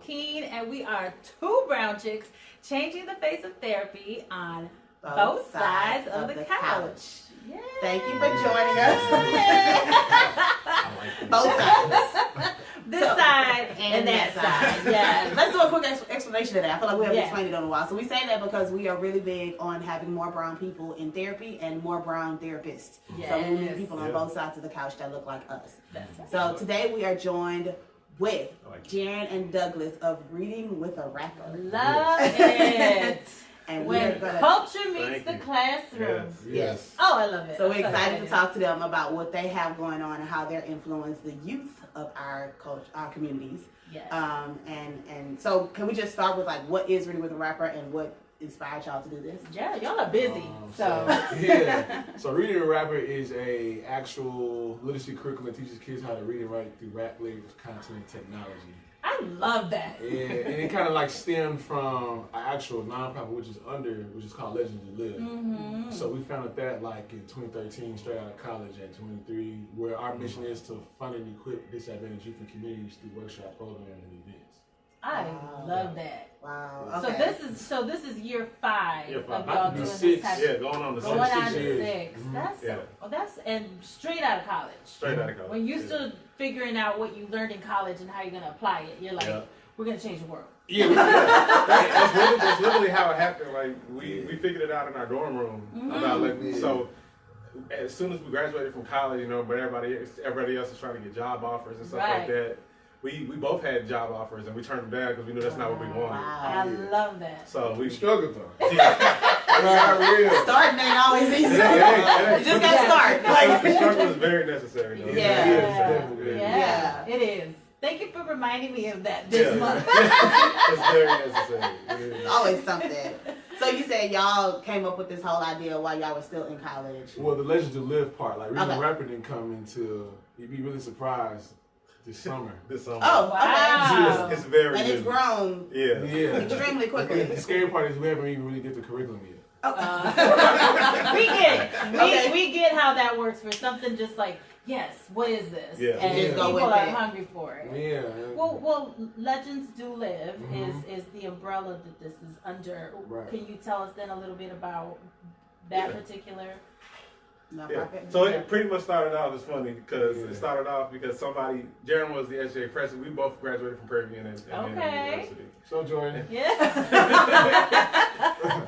Keen, and we are two brown chicks changing the face of therapy on both sides of the couch. Yay. Thank you for joining us. Both sides. This side and that side. Yeah. Let's do a quick explanation of that. I feel like we haven't explained it in a while. So we say that because we are really big on having more brown people in therapy and more brown therapists. Yes. So we need people on both sides of the couch that look like us. Right. So today we are joined with Jarren and Douglas of Reading with a Rapper. Love it. And when culture meets the classroom. Yes. Oh, I love it. So we're excited to talk to them about what they have going on and how they're influenced the youth of our culture, our communities. Yes. And so can we just start with like what is Reading with a Rapper and what inspired y'all to do this? Yeah, y'all are busy. So Reading with a Rapper is a actual literacy curriculum that teaches kids how to read and write through rap lyrics, content, and technology. I love that. Yeah, and it kind of like stemmed from an actual nonprofit which is called Legends Who Live. Mm-hmm. So we founded that like in 2013, straight out of college at 23, where our mission is to fund and equip disadvantaged youth and communities through workshop programs and events. I love that. Wow. Okay. So this is year 5 of y'all doing six. this type. Yeah, going on to 6 years. 6. Mm-hmm. That's and straight out of college. Straight out of college. When you still figuring out what you learned in college and how you're gonna apply it, you're like, we're gonna change the world. Yeah, that's literally how it happened. Like we figured it out in our dorm room about so. As soon as we graduated from college, but everybody else is trying to get job offers and stuff like that. We both had job offers and we turned them down because we knew that's not what we wanted. Wow. I love that. So we struggled though. Starting ain't always easy. You just gotta start. The struggle is very necessary though. Yeah, it is. Thank you for reminding me of that this month. It's very necessary. It's always something. So you said y'all came up with this whole idea while y'all were still in college. Well, the Legends Who Live part, like Reading Rapper didn't come into, you'd be really surprised. This summer. Oh, wow. It's very and it's grown extremely quickly. The scary part is we haven't even really get the curriculum yet. We get it. We get how that works for something just like, what is this? Yeah. And people are hungry for it. Yeah. Well, Legends Do Live is the umbrella that this is under. Right. Can you tell us then a little bit about that particular? So it pretty much started out, it's funny because it started off because Jarren was the SJ president. We both graduated from Prairie View and University. So Jordan. Yeah.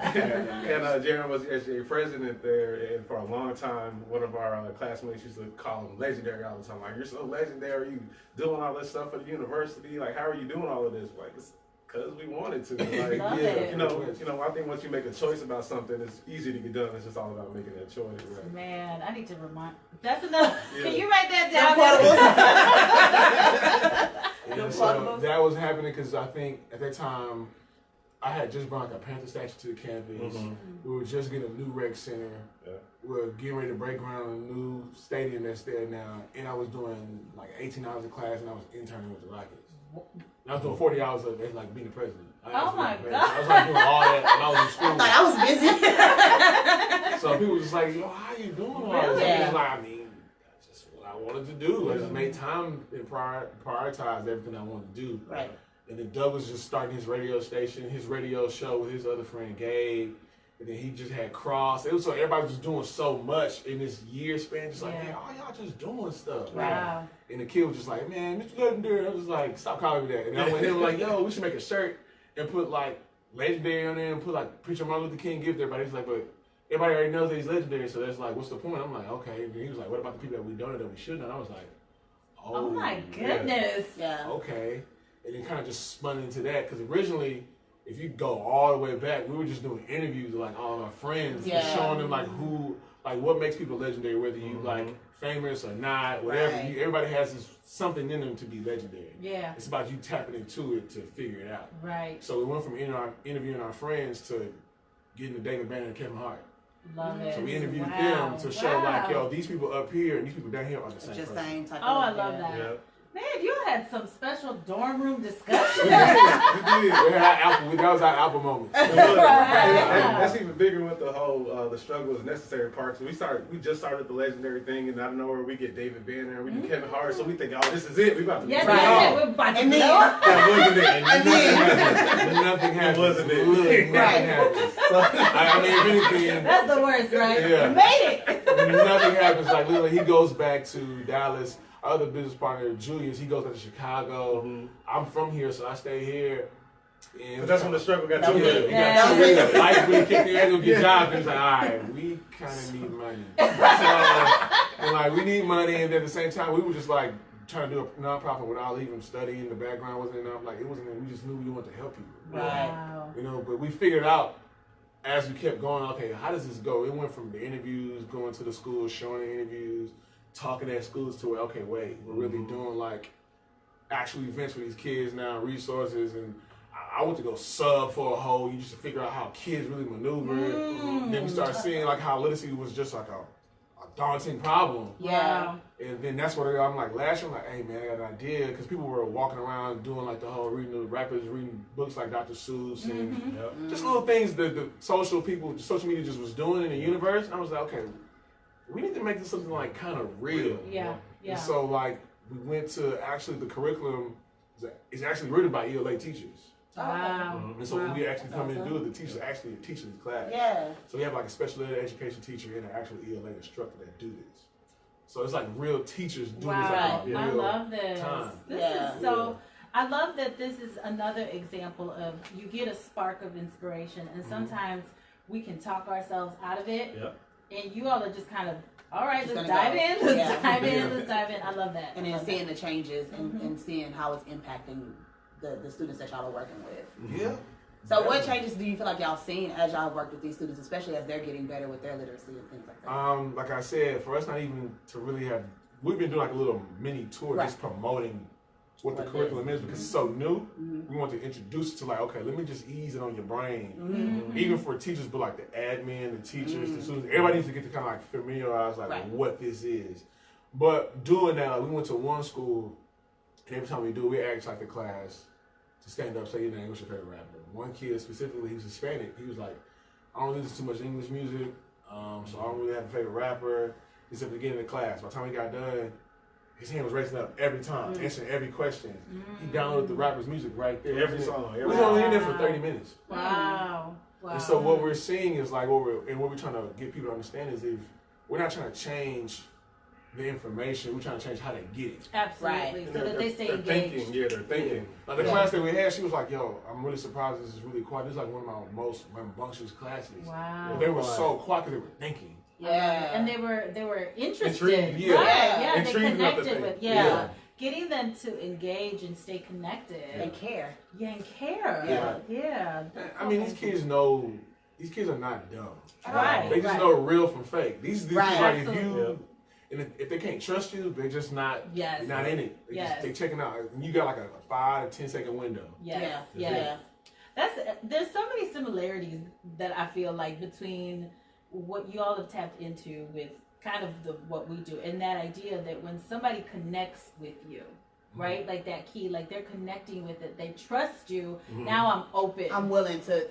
And Jarren was the SJ president there, and for a long time, one of our classmates used to call him legendary all the time. Like, you're so legendary, you doing all this stuff for the university. Like, how are you doing all of this? Like, because we wanted to. Like, I think once you make a choice about something, it's easy to get done. It's just all about making that choice. Right? Man, I need to remind. That's enough. Can you write that down? So that was happening because I think at that time I had just brought a Panther statue to the campus. Mm-hmm. We were just getting a new rec center. Yeah. We were getting ready to break ground on a new stadium that's there now. And I was doing like 18 hours of class and I was interning with the Rockets. And I was doing 40 hours of it, like being the president. Oh my God. I was like doing all that when I was in school. I was busy. So people was just like, yo, how you doing all this? And it's like, I mean, that's just what I wanted to do. I just made time and prioritize everything I wanted to do. Right. And then Doug was just starting his radio station, his radio show with his other friend Gabe. And then he just had Cross. It was so everybody was just doing so much in this year span. Just like, man, all y'all just doing stuff. Wow. And the kid was just like, man, Mr. Legendary. I was like, stop calling me that. And I went in like, yo, we should make a shirt and put like legendary on there and put like Preacher Martin Luther King gift everybody. He's like, but everybody already knows that he's legendary. So that's like, what's the point? I'm like, okay. And he was like, what about the people that we donated that we shouldn't? And I was like, oh my goodness. Yeah. Okay. And it kind of just spun into that because originally, if you go all the way back, we were just doing interviews with like all of our friends and showing them like what makes people legendary, whether you like famous or not, whatever. Right. Everybody has something in them to be legendary. Yeah. It's about you tapping into it to figure it out. Right. So we went from interviewing our friends to getting to David Banner and Kevin Hart. Love it. So we interviewed them to show like, yo, these people up here and these people down here are the same person. I love that. Yeah. Man, you had some special dorm room discussions. We That was our Apple moment. That's even bigger with the whole the struggle is necessary part. So we just started the legendary thing, and out of nowhere we get David Banner and we do Kevin Hart. So we think, oh, this is it. We about to be we're about to and then that wasn't it. And nothing happened. Wasn't it? Nothing happened. I mean, if anything, that's the worst, right? Yeah. You made it. Nothing happens. Like literally, he goes back to Dallas. Our other business partner, Julius, he goes back to Chicago. I'm from here, so I stay here. And that's when the struggle got too good. Life really kicked in, go get jobs. And it's like, all right, we kind of need money. So, and like, we need money, and at the same time, we were just like trying to do a nonprofit without even studying. The background wasn't enough. Like, it wasn't. We just knew we wanted to help people. Wow. You know, but we figured out as we kept going. Okay, how does this go? It went from the interviews, going to the schools, showing the interviews, talking at schools to where, okay, wait, we're really doing like actual events for these kids now, resources, and I went to go sub for a whole year just to figure out how kids really maneuver. Then we started seeing like how literacy was just like a daunting problem. Yeah. And then that's what I'm like, last year I'm like, hey man, I got an idea, because people were walking around doing like the whole reading the rappers, reading books like Dr. Seuss and just little things that the social media just was doing in the universe. And I was like, okay, we need to make this something like kind of real. Yeah. And so like we went to actually the curriculum is actually written by ELA teachers. Wow. And so when we actually come in and do it, the teachers actually are teaching the class. Yeah. So we have like a special ed education teacher and an actual ELA instructor that do this. So it's like real teachers doing this like real I love this. time. This is so. I love that this is another example of you get a spark of inspiration, and sometimes we can talk ourselves out of it. And you all are just kind of, all right, let's dive in. Let's dive in. I love that. And then seeing the changes and seeing how it's impacting the students that y'all are working with. Yeah. So what changes do you feel like y'all seen as y'all worked with these students, especially as they're getting better with their literacy and things like that? Like I said, for us not even to really have, we've been doing like a little mini tour just promoting what the curriculum is because it's so new. We want to introduce it to like, okay, let me just ease it on your brain. Even for teachers, but like the admin, the teachers, the students, everybody needs to get to kind of like familiarize like what this is. But doing that, like we went to one school, and every time we do, we ask like the class to stand up, say your name, what's your favorite rapper. One kid specifically, he was Hispanic. He was like, I don't listen to too much English music, so I don't really have a favorite rapper. Except at the beginning of the class. By the time he got done, his hand was raising up every time, answering every question. He downloaded the rapper's music right there. Every song. We was only in there for 30 minutes. Wow. And so what we're seeing is like, what we're trying to get people to understand is if we're not trying to change the information, we're trying to change how they get it. Absolutely. So that they stay engaged. They're thinking. Like the class that we had, she was like, yo, I'm really surprised this is really quiet. This is like one of my most rambunctious classes. Wow. They were so quiet because they were thinking. Yeah. And they were interested. Intrigued, Yeah, Intrigued they connected with, yeah. Getting them to engage and stay connected. And care. Yeah, and care. Yeah. I mean, these kids know, these kids are not dumb. Right. They just know real from fake. These kids like, if you, and if they can't trust you, they're just not, not in it. They checking out. You got like a 5 to 10 second window. Yes. There's so many similarities that I feel like between what you all have tapped into with kind of what we do, and that idea that when somebody connects with you, right, like that key, like they're connecting with it, they trust you. Now I'm open. I'm willing to,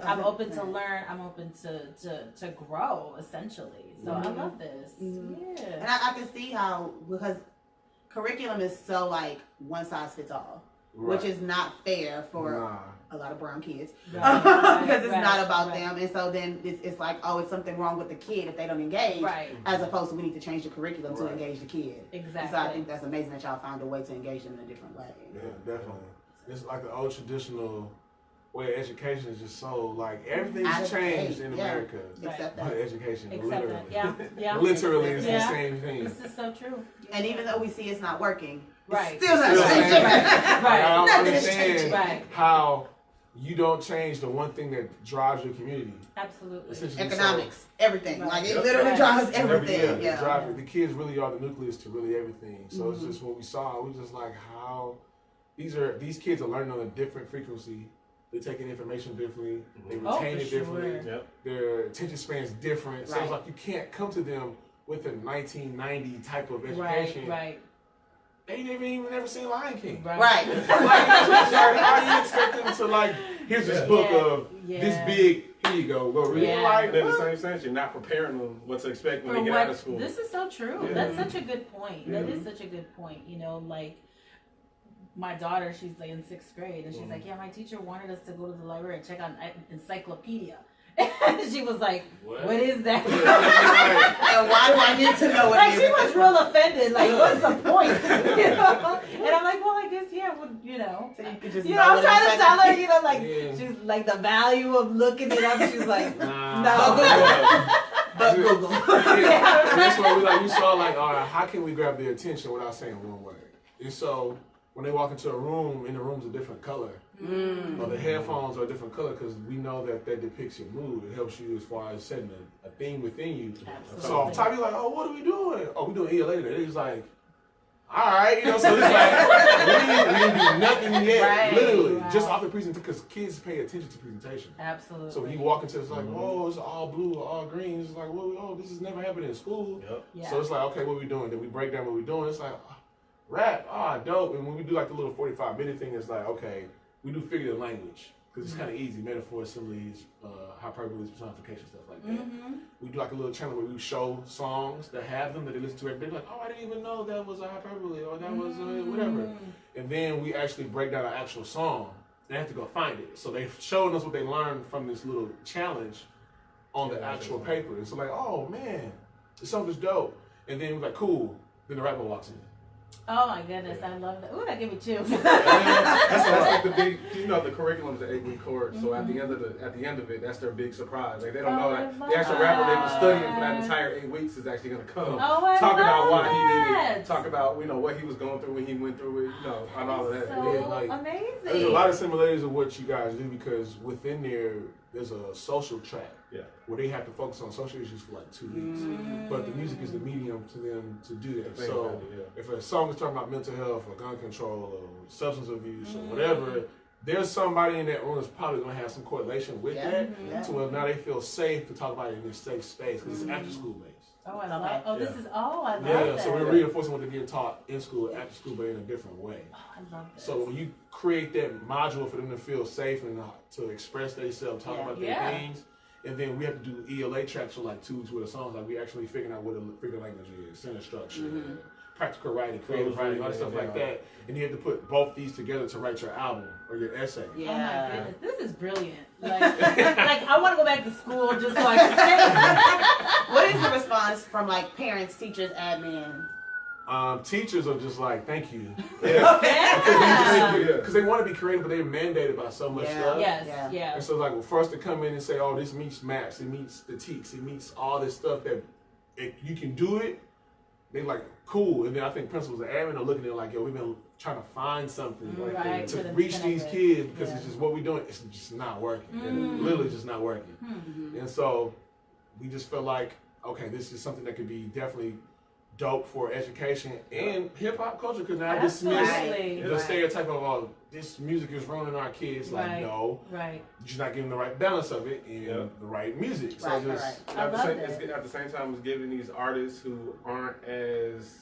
I'm open to learn. I'm open to grow, essentially. So I love this. Yeah. And I can see how, because curriculum is so like one size fits all, which is not fair for a lot of brown kids because it's not about them. And so then it's like, oh, it's something wrong with the kid if they don't engage, as opposed to we need to change the curriculum to engage the kid. Exactly. And so I think that's amazing that y'all found a way to engage them in a different way. Yeah, definitely. It's like the old traditional way of education is just so like everything's changed in America. Except that. But education, Except literally. that. Literally is the same thing. This is so true. And even though we see it's not working, Right. it's still not changing. I don't Nothing is understand changing. how you don't change the one thing that drives your community. Absolutely. Economics, everything. Like it literally drives everything. The kids really are the nucleus to really everything. So it's just what we saw. We just like how these kids are learning on a different frequency. They're taking information differently. They retain it differently. Their attention span's different. So it's like you can't come to them with a 1990 type of education. Right. They never seen Lion King. Right. How do you expect them to like, here's this book of this big. Here you go. Go read. Like, and in the same sense, you're not preparing them what to expect when they get out of school. This is so true. That's such a good point. That is such a good point. You know, like my daughter, she's like in 6th grade, and she's like, yeah, my teacher wanted us to go to the library and check out an encyclopedia. And she was like, what is that? And why do I need to know what like, she was real offended. Like, what's the point? You know? And I'm like, well, I guess, you know. So you could just I'm trying to tell her, you know, like, she's like the value of looking it up. She's like, no. But Google. That's why we saw like, all right, how can we grab their attention without saying one word? And so when they walk into a room, and the room's a different color, or the headphones are a different color, because we know that depicts your mood. It helps you as far as setting a theme within you. Absolutely. So off the top, you're like, oh, what are we doing? Oh, we're doing ELA today. It's like, all right, you know, so it's like, we didn't do nothing yet, literally, just off the presentation, because kids pay attention to presentation. Absolutely. So when you walk into it's like, oh, it's all blue or all green. It's like, well, oh, this has never happened in school. So it's like, okay, what are we doing? Then we break down what we're doing. It's like, rap, dope. And when we do like the little 45-minute thing, it's like, okay, we do figurative language because it's kind of easy. Metaphors, similes, hyperboles, personification, stuff like that. We do like a little channel where we show songs that have them that they listen to every day. Like, oh, I didn't even know that was a hyperbole or that was whatever. And then we actually break down our actual song. They have to go find it. So they've shown us what they learned from this little challenge on the actual paper. And so like, oh man, this song is dope. And then we're like, cool. Then the rapper walks in. Oh my goodness, I love that. Ooh, that gave me chills. That's like the big, you know, the curriculum's an 8-week course. So at the end of it, that's their big surprise. Like they don't know that the actual rapper they've been studying for that entire 8 weeks is actually going to come. Talk about why he did it. Talk about, you know, what he was going through when he went through it. You know, and all of that. So like, amazing. There's a lot of similarities of what you guys do because within there's a social track. Where they have to focus on social issues for like 2 weeks. But the music is the medium to them to do that. So if a song is talking about mental health or gun control or substance abuse or whatever, there's somebody in that room that's probably going to have some correlation with that to where now they feel safe to talk about it in this safe space because it's after school based. Oh, I love that. Oh, this is, I love that. So we're reinforcing what they're getting taught in school, after school, but in a different way. Oh, I love this. So when you create that module for them to feel safe and to express themselves, talk about their things, and then we have to do ELA tracks for like 2 weeks with the songs. Like we actually figuring out what a figure language is, sentence structure, practical writing, creative writing, all that stuff like that. And you have to put both these together to write your album or your essay. Oh my goodness, this is brilliant. Like, like I want to go back to school just so I can. What is the response from like parents, teachers, admin? Teachers are just like, thank you. Because they want to be creative, but they're mandated by so much stuff. Yes. And so like for us to come in and say, oh, this meets maps, it meets the teaks, it meets all this stuff that you can do it, they're like, cool. And then I think principals and admin are looking at it like, yo, we've been trying to find something to reach these kids because it's just what we're doing, it's just not working. Literally just not working. And so we just felt like, okay, this is something that could be definitely dope for education and hip hop culture because now dismiss the stereotype of this music is ruining our kids. Like no, you're just not giving the right balance of it and the right music. So at the same time, it's giving these artists who aren't as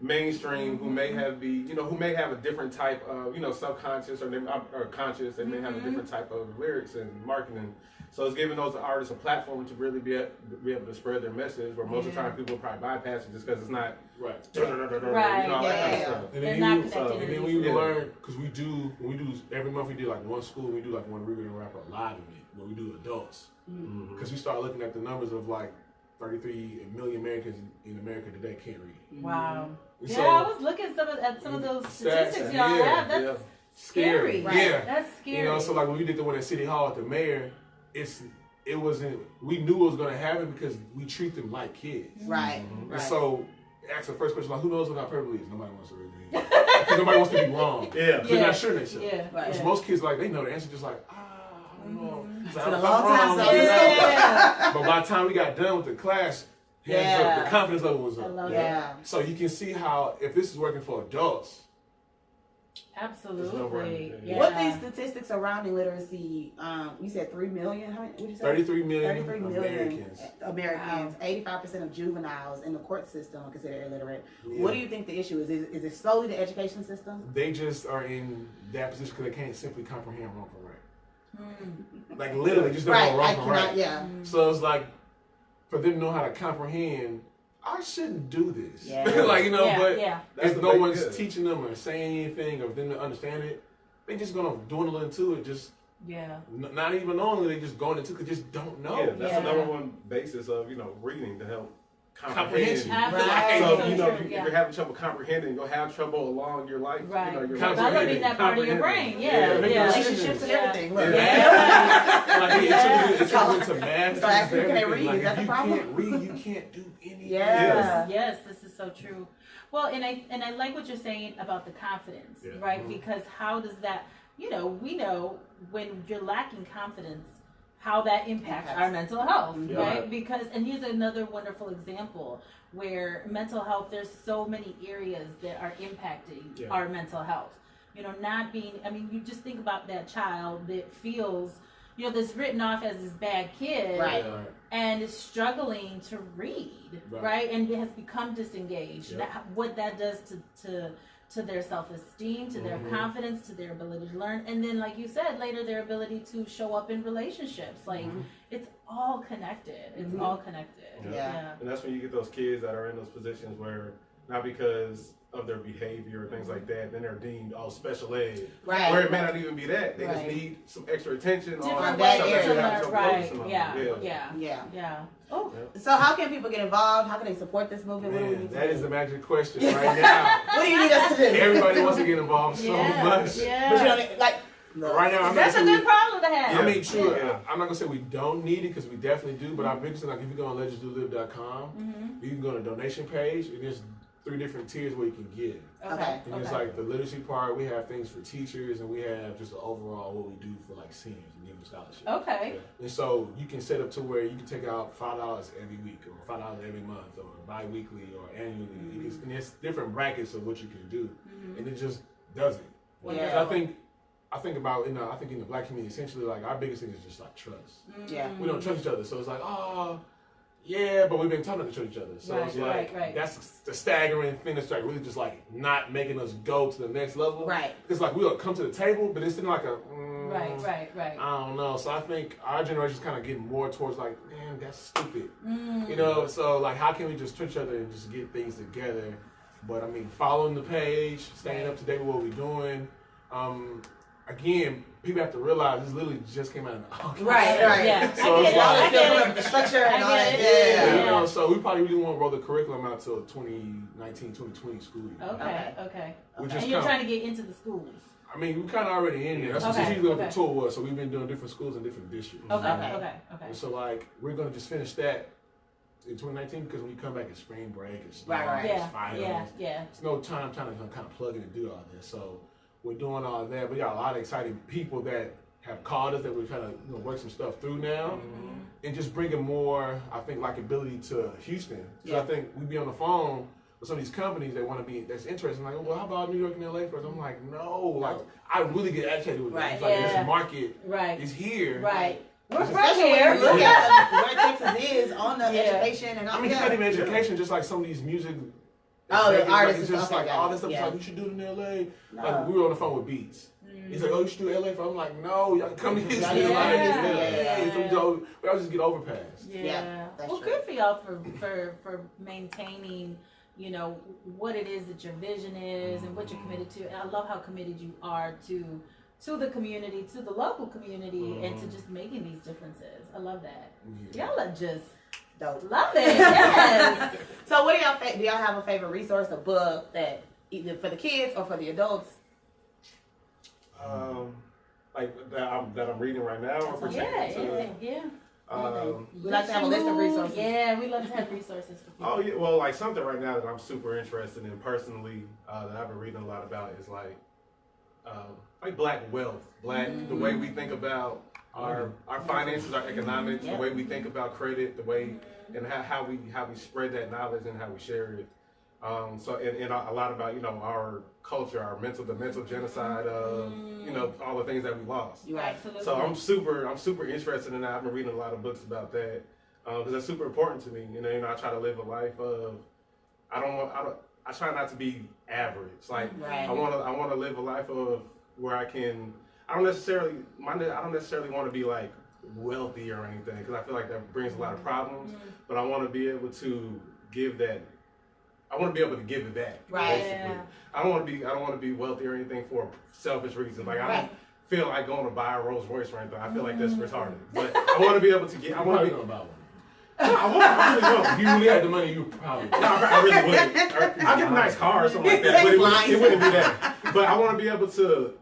mainstream, who may have who may have a different type of subconscious or conscious. They may have a different type of lyrics and marketing. So it's giving those artists a platform to really be able to spread their message, where most of the time people probably bypass it just because it's not that kind of stuff. And then when you learn, because when we do every month we do like one school, we do like one Regan rapper live event where we do adults, because we start looking at the numbers of like 33 million Americans in America today can't read. Wow. And I was looking at some of those statistics y'all have. That's scary. That's scary. So like when we did the one at City Hall at the mayor, it wasn't. We knew it was going to happen because we treat them like kids. And so, ask the first question like, who knows what hyperbole is? Nobody wants to really. Because nobody wants to be wrong. They're not sure themselves. Most kids like they know the answer, just like I don't know. It's been a long time. But by the time we got done with the class, hands up, the confidence level was up. I love that. So you can see how if this is working for adults, Absolutely. Yeah. What these statistics surrounding literacy? You said 3 million. How many? What did you say? 33 million 33 million Americans. Americans. 85% of juveniles in the court system are considered illiterate. Yeah. What do you think the issue is? Is it solely the education system? They just are in that position because they can't simply comprehend wrong from right. Like literally, just don't know wrong from right. Yeah. So it's like for them to know how to comprehend. I shouldn't do this. Yeah. Like, you know, but That's if no one's teaching them or saying anything or them to understand it, they just gonna dwindle into it. Just not even knowing they just going into it, just don't know. Yeah, that's the number one basis of reading to help comprehension. Right. So So if you're having trouble comprehending, you'll have trouble along your life. Right. You're Developing that part of your brain. Relationships and everything. Look. Like it's into math. So ask me, can I read? Like, Is that the problem? You can't read, you can't do anything. Yes, this is so true. Well, and I like what you're saying about the confidence, right? Because how does that, we know when you're lacking confidence, how that impacts our mental health, right? Because, and here's another wonderful example where mental health, there's so many areas that are impacting our mental health. Not being, you just think about that child that feels, that's written off as this bad kid, and is struggling to read, right? And has become disengaged. What that does to their self-esteem, to their confidence, to their ability to learn, and then, like you said, later their ability to show up in relationships. Like it's all connected. It's all connected. Yeah. And that's when you get those kids that are in those positions where not because of their behavior or things like that, then they're deemed special ed. Right. Where it may not even be that. They just need some extra attention Different on ways that to area. learn. Right. Yeah. Oh. So how can people get involved? How can they support this movement? What do we need to That do? is the magic question right now. What do you need us to do? Everybody wants to get involved so much. Yeah. But you don't like. Right now, That's a good problem to have. I mean, true. I'm not gonna say we don't need it because we definitely do. But our biggest thing, like if you go on legendsdolive.com, you can go to the donation page, and there's 3 different tiers where you can give. Okay. And it's like the literacy part. We have things for teachers, and we have just overall what we do for like seniors and give them scholarships. Okay. And so you can set up to where you can take out $5 every week, or $5 every month, or bi-weekly, or annually. And there's different brackets of what you can do, and it just does it. Yeah. I think about, I think in the black community, essentially, like, our biggest thing is just, like, trust. Yeah. We don't trust each other. So it's like, but we've been taught not to trust each other. So it's like, that's the staggering thing that's, like, really just, like, not making us go to the next level. Right. It's like, we'll come to the table, but it's in like a, Right. I don't know. So I think our generation's kind of getting more towards, like, man, that's stupid. So, like, how can we just trust each other and just get things together? But, following the page, staying up to date with what we're doing. Again, people have to realize this literally just came out in August. Right. Yeah. So I it's like, get it. The structure and all that. Yeah. So we probably really won't roll the curriculum out till 2019, 2020 school year. Okay. And you're trying to get into the schools. We're kind of already in there. That's strategically what the tour was. So we've been doing different schools in different districts. Okay. And so, like, we're going to just finish that in 2019 because when you come back it's spring break, it's finals. It's no time trying to kind of plug in and do all this. So we're doing all that. We got a lot of exciting people that have called us that we're trying to work some stuff through now, and just bringing more, I think, likability to Houston. So I think we'd be on the phone with some of these companies that want to be, that's interested. Like, well, how about New York and LA first? I'm like, no, like, I really get agitated with that. It's like this market is here. Right. We're from here. Look at where Texas is on the education and all that. It's not even education, just like some of these music. The artists. It's just like all this stuff. Like, you should do it in LA. No. Like, we were on the phone with Beats. He's like, oh, you should do LA. I'm like, no, y'all come to Houston. So we all just get overpassed. Yeah. Well, good for y'all for maintaining, what it is that your vision is and what you're committed to. And I love how committed you are to the community, to the local community, and to just making these differences. I love that. Y'all are just dope. Love it. Yes. So what do y'all have a favorite resource, a book that either for the kids or for the adults? Like that I'm reading right now or pertaining to. We like to have a list of resources. Yeah, we love to have resources for people. Oh yeah, well, like something right now that I'm super interested in personally, that I've been reading a lot about is like black wealth, the way we think about our finances, our economics, the way we think about credit, the way and how we spread that knowledge and how we share it. So and a lot about our culture, the mental genocide of all the things that we lost. Right. So I'm super interested in that. I've been reading a lot of books about that because that's super important to me. I try to live a life of I try not to be average. Like I want to live a life of where I don't necessarily want to be like wealthy or anything because I feel like that brings a lot of problems. But I want to be able to give that. I want to be able to give it back. Right. Basically. Yeah. I don't want to be wealthy or anything for selfish reasons. Like I don't feel like going to buy a Rolls Royce or anything. I feel like that's retarded. But I want to be able to get. I want to be going to buy one. I really will. If you really had the money, you probably would. No, I really wouldn't. I'll get a nice car or something like that, but it wouldn't be that. But I want to be able to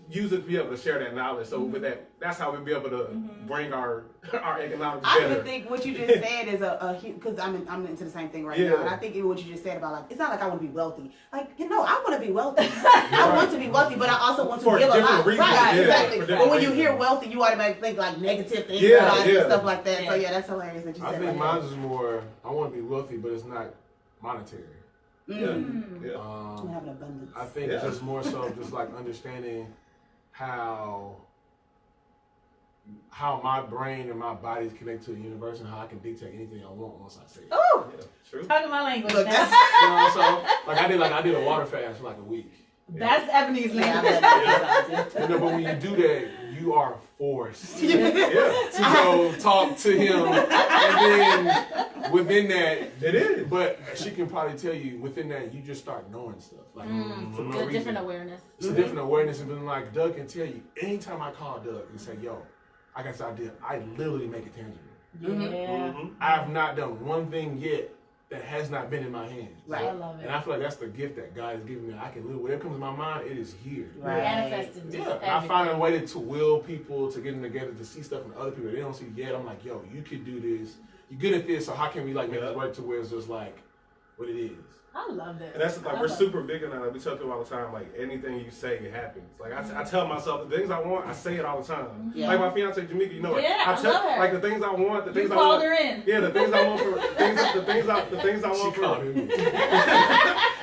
use it to be able to share that knowledge. So with that's how we'll be able to bring our economics I better. even think what you just said is a because I'm into the same thing right now, and I think what you just said about like it's not like I want to be wealthy. Like I want to be wealthy. I want to be wealthy, but I also want to give a lot. Reasons, right, exactly. But when you reasons. hear wealthy, you automatically think like negative things about it and stuff like that. So that's hilarious that you said. I think mine is more. I want to be wealthy, but it's not monetary. Yeah. To have an abundance. I think it's just more so just like understanding how my brain and my body is connected to the universe and how I can dictate anything I want once I say it. Oh, True. Talking my language. look, Now. that's So I did a water fast for like a week. That's Ebony's language. But when you do that, you are forced to go talk to him, and then within that, It is. But she can probably tell you within that you just start knowing stuff like for no It's a reason. different awareness. It's a different awareness, and then like Doug can tell you anytime I call Doug and say, "Yo, I got this idea," I literally make it tangible. Yeah. I have not done one thing yet that has not been in my hands. Right. I love it. And I feel like that's the gift that God has given me. I can live whatever comes to my mind, it is here. Right. Manifested. Yeah, and I find a way to will people to get them together to see stuff in other people they don't see yet. I'm like, yo, you can do this. You're good at this, so how can we like make this work to where it's just like what it is? I love this. And that's like we're super big on that. Like, we tell people all the time, like anything you say, it happens. Like I tell myself the things I want, I say it all the time. Yeah. Like my fiance Jamaica, you know, Yeah, I tell love her. like the things I want, the You things I called want. her in. Yeah, the things I want for the things I want She called for me.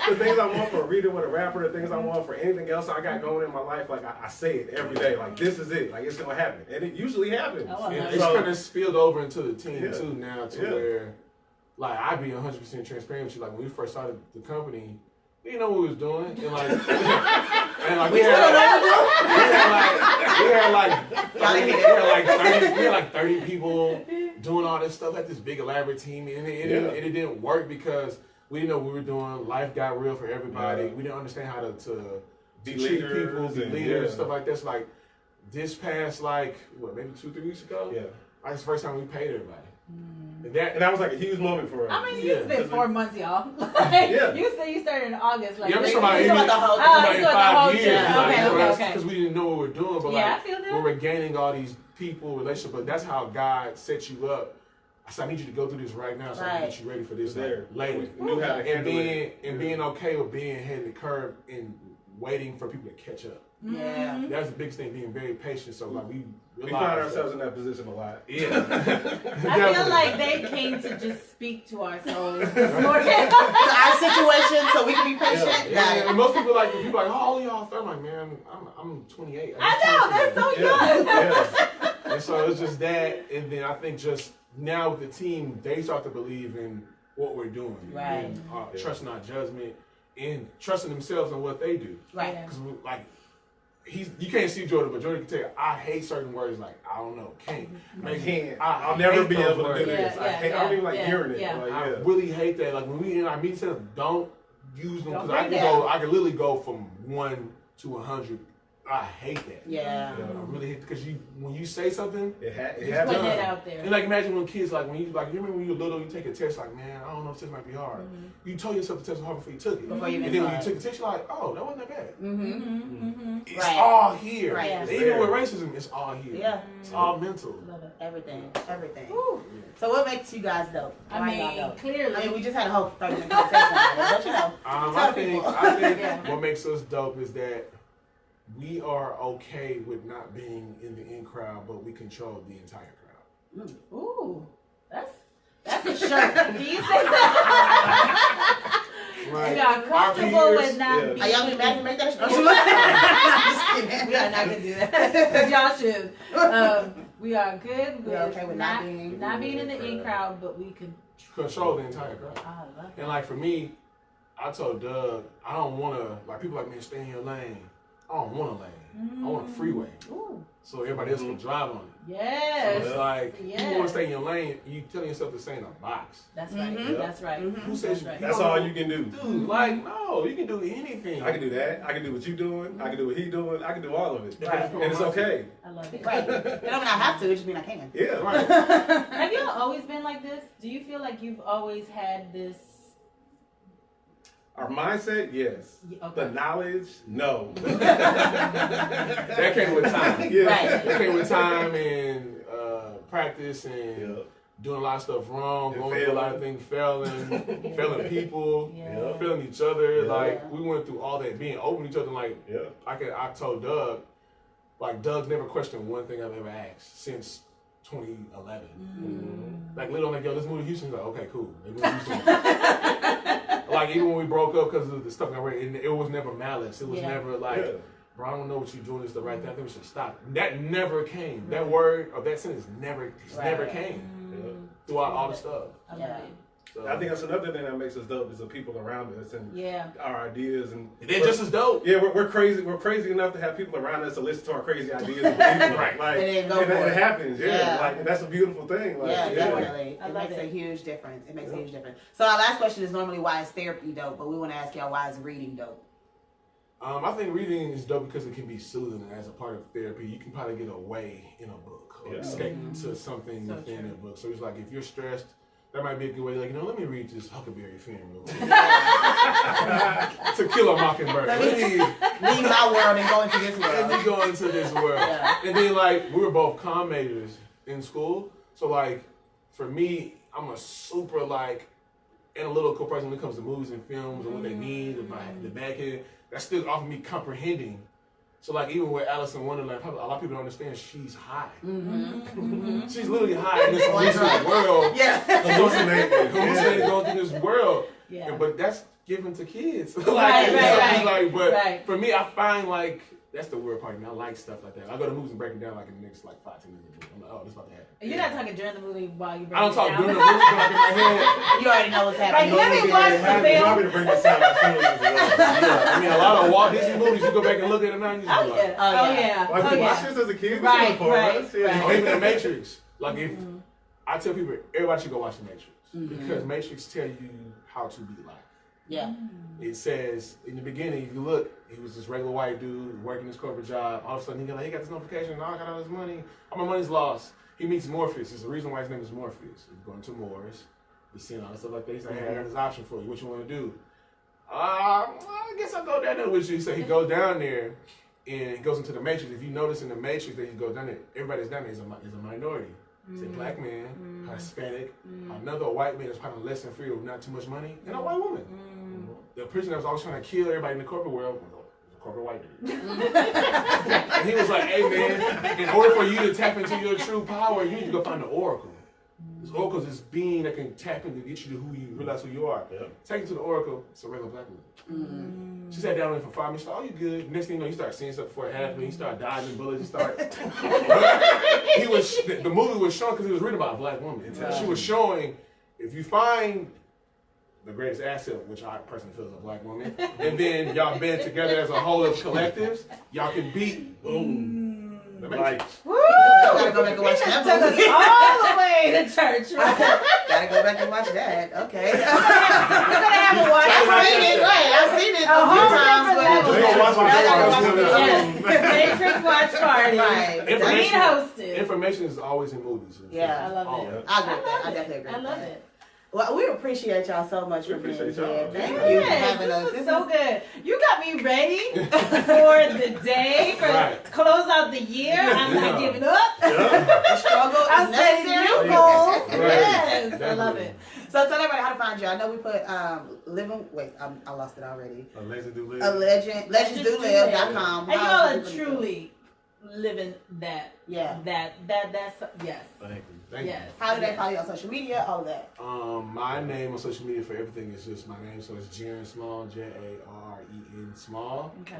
the things I want for a reader with a rapper, the things I want for anything else I got going in my life. Like I say it every day. Like this is it. Like it's gonna happen, and it usually happens. Oh, I And love it's it. kind of spilled over into the team Yeah. too now to Yeah. where like I be 100% transparent with you. Like when we first started the company, we didn't know what we was doing, and like, we had like 30 people doing all this stuff, like this big elaborate team, and it didn't work because we didn't know what we were doing. Life got real for everybody. We didn't understand how to Be treat leaders people, be and, leaders, stuff like this. Like this past maybe 2-3 weeks ago. Yeah. Like, it's the first time we paid everybody. And that was like a huge moment for us. I mean, it's been 4 months, y'all. Yeah. You said you started in August. Like, Yeah, I'm like, talking about the whole- about you in talking about the whole 5 years. year. Like, Okay. Because we didn't know what we were doing, but Yeah, like I feel that. we were gaining all these people, relationships. But that's how God set you up. I said, I need you to go through this right now, so I can get you ready for this There. later. We knew how to handle it. Being okay with being ahead of the curve and waiting for people to catch up. Yeah. That's the biggest thing, being very patient. So like we find ourselves in that position a lot. Yeah. I feel like they came to just speak to our souls this morning. To our situation, so we can be patient. Yeah, and most people like how old are y'all? I'm like, man, I'm 28. I know, that's so young. Yeah. And so it's just that, and then I think just now with the team, they start to believe in what we're doing, Right. and, trusting our judgment and trusting themselves in what they do. Right. Because like you can't see Jordan, but Jordan can tell you, I hate certain words like I don't know, can't. I can't. I I'll never hate be those able to words. do this. I don't even like hearing it. Yeah. Like, I really hate that. Like when we in our meetings, don't use them because Don't I can bring go. I can literally go from 1 to 100. I hate that. Yeah. I really hate because when you say something, it Putting happens. it out there. and like imagine when kids like you remember when you were little, you take a test like, man, I don't know if this might be hard. You told yourself the test was hard before you took it. Before you and even then when saw you it. took the test, you're like, oh, that wasn't that bad. It's Right. all here. Right. And It's even with racism, it's all here. Yeah. It's all mental. Love it. Everything. Woo. So what makes you guys dope? I Why mean, y'all dope? clearly. I mean, we just had a whole 30-minute conversation about it, but you know. I think Yeah. what makes us dope is that we are okay with not being in the in crowd, but we control the entire crowd. Ooh, that's a shirt. Can you say that? We are comfortable with not being. Are y'all mad to make that? We are not gonna do that. Y'all should. We are good with, okay with not being in the in crowd, but we can control the entire crowd. I love it. And like for me, I told Doug, I don't want to, like people like, man, stay in your lane. I don't want a lane. I want a freeway. Ooh. So everybody else can drive on it. Yes. So it's like, you want to stay in your lane, you telling yourself to stay in a box. That's right. That's right. Who says That's right. That's all you can do. Dude, like, no, you can do anything. I can do that. I can do what you doing. I can do what he doing. I can do all of it. Right. And it's okay. I love it. Right. It don't mean I have to. It just mean I can. Yeah. Right. Have y'all always been like this? Do you feel like you've always had this? Our mindset, yes. Okay. The knowledge, no. That came with time. Yeah. Right. That came with time and practice and doing a lot of stuff wrong, going through a lot of things, failing people, failing each other. Like, we went through all that, being open to each other. Like, I told Doug, like, Doug's never questioned one thing I've ever asked since 2011. Like, literally, like, yo, let's move to Houston. He's like, okay, cool. Let's move to Houston. Like, even when we broke up because of the stuff I read, it was never malice. It was never like, bro, I don't know what you're doing. It's the right thing. I think we should stop. That never came. That word or that sentence never came throughout all the stuff. I love it. So, I think that's another thing that makes us dope is the people around us and our ideas and they're just as dope. Yeah, we're crazy. We're crazy enough to have people around us to listen to our crazy ideas. And right, like, and it happens. Like, and that's a beautiful thing. Like, definitely. It makes a huge difference. It makes a huge difference. So our last question is normally why is therapy dope, but we want to ask y'all why is reading dope. I think reading is dope because it can be soothing as a part of therapy. You can probably get away in a book or escape to something within a book. So it's like if you're stressed, that might be a good way. Like, you know, let me read this Huckleberry Finn real quick. To Kill a Mockingbird. Let me leave my world and go into this world. Let me go into this world. And then, like, we were both comm majors in school. So, like, for me, I'm a super, like, analytical person when it comes to movies and films and what they mean, the back end. That's still often me comprehending. So, like, even with Alice in Wonderland, a lot of people don't understand she's high. She's literally high in this illusory world. Hallucinating, going through this world. But that's given to kids. But for me, I find, like, that's the weird part of me. I like stuff like that. I go to movies and break it down, like, in the next, like, 5-10 minutes. I'm like, oh, this about to happen. You're not talking during the movie while you break I don't it talk down. during the movie, but like in my head. You already know what's happening. Like, let me watch the film. You want me to bring this out as soon as I mean, a lot of Walt Disney movies, you go back and look at them now, and you just be like, Like, we watched this as a kid. Right. or even The Matrix. Like, if I tell people, everybody should go watch The Matrix. Because Matrix tell you how to be life. It says, in the beginning, if you look, he was this regular white dude working this corporate job. All of a sudden, he got this notification, I got all this money. All my money's lost. He meets Morpheus. It's the reason why his name is Morpheus. He's going to Moors. He's seeing all this stuff like that. He's like, hey, I got this option for you. What you want to do? I guess I'll go down there with you. So he goes down there, and he goes into the Matrix. If you notice in the Matrix that he goes down there, everybody's down there is a minority. It's a black man, Hispanic, another white man that's probably less than free with not too much money, and a white woman. The person that was always trying to kill everybody in the corporate world was a corporate white dude. And he was like, hey man, in order for you to tap into your true power, you need to go find the Oracle. This Oracle is this being that can tap in to get you to who you realize who you are. Take you to the Oracle, it's a regular black woman. She sat down with him for 5 minutes, oh, you good. Next thing you know, you start seeing stuff before it happened, you start dodging bullets, you start... the movie was showing, because he was reading about a black woman. She was showing, if you find the greatest asset, which I personally feel is a black woman, and then y'all band together as a whole of collectives, y'all can beat the Matrix. Woo! Gotta go back and watch that took movie. us all the way to church. Gotta go back and watch that. Okay. We're gonna have a watch. I've seen it a few times. Matrix watch party. Right. Hosted. Information is always in movies. Yeah. I love it. I agree with that. I definitely agree I with love that. it. Well, we appreciate y'all so much for being here. Thank you for having us. This was so good. You got me ready for the day, for close out the year. I'm not giving up. The struggle I'm is setting necessary. new goals. Right. Yes, I love it. So tell everybody how to find you. I know we put I lost it already. A legend do live. Legendsdolive.com. And y'all are truly living that. Yeah. That's yes. Thank you. Thank Yes. How do they follow you on social media? All of that. My name on social media for everything is just my name, so it's Jarren Small, Jarren Small. Okay.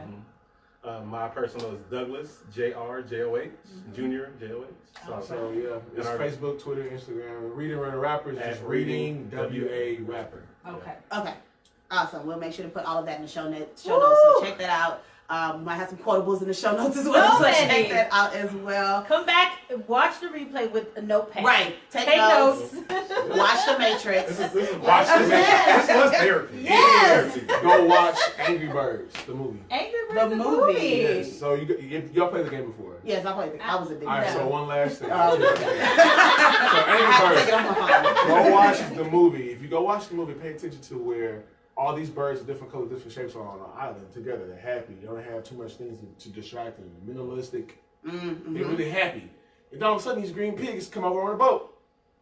My personal is Douglas JRJOH, Junior JOH. So yeah, it's Facebook, Twitter, Instagram. Reading Runner Rapper is just Reading WA Rapper. Okay. Okay. Awesome. We'll make sure to put all of that in the show notes. So check that out. We might have some quotables in the show notes as well. So check that out as well. Come back, watch the replay with a notepad. Right. Take notes. Watch The Matrix. Watch The Matrix. This was therapy. Yes. Go watch Angry Birds, the movie. Angry Birds, The movie. Yes. So y'all played the game before. Yes, I played it. I was a big All right. fan. So one last thing. Oh, So I have to take it Angry off my Birds. phone. Go watch the movie. If you go watch the movie, pay attention to where all these birds of different colors, different shapes are on an island together. They're happy. You don't have too much things to distract them. Minimalistic. Mm-hmm. They're really happy. And then all of a sudden, these green pigs come over on a boat.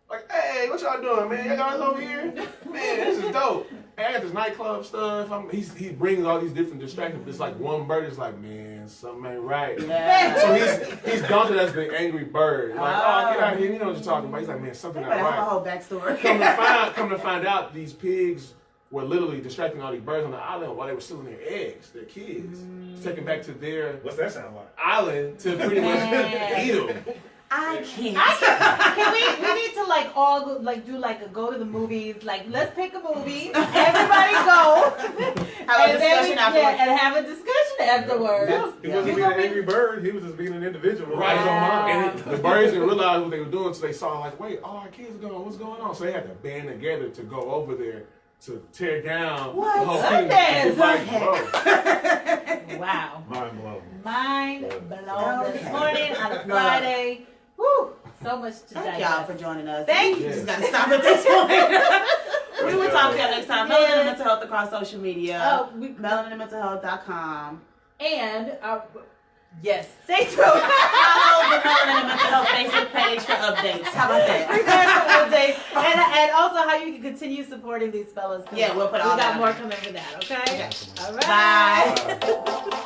Like, hey, what y'all doing, man? Y'all guys over here? Man, this is dope. Hey, I got this nightclub stuff. He brings all these different distractions. It's like one bird is like, man, something ain't right. Yeah. So he's daunted as the angry bird. Like, oh, get out of here. You know what you're talking about. He's like, man, something But ain't I have a right. whole backstory. Come to find out, these pigs were literally distracting all these birds on the island while they were still in their eggs, their kids. Taken back to their What's that sound like? island to pretty much eat them. I can't. Can we need to like all go, like do like a go to the movies, like let's pick a movie, everybody go, Have a discussion afterwards. and have a discussion afterwards. He wasn't being an angry bird. He was just being an individual. Right. Wow. And the birds didn't realize what they were doing until they saw, like, wait, all our kids are going, what's going on? So they had to band together to go over there to tear down What? the whole Goodness. thing. It's like, bro. Wow. Mind blown. Mind blown this Okay. morning on a Friday. Woo! So much to Thank digest. y'all for joining us. Thank We you. just gotta stop at this point. We will talk to y'all next time. Melanin and Mental Health across social media. MelaninandMentalHealth.com. And yes, stay tuned. Follow the Melanin and Mental Health Facebook page for updates. How about that? and also how you can continue supporting these fellas. Yeah, we'll put all we got that more on. coming with that. Okay. Okay. All right. Bye.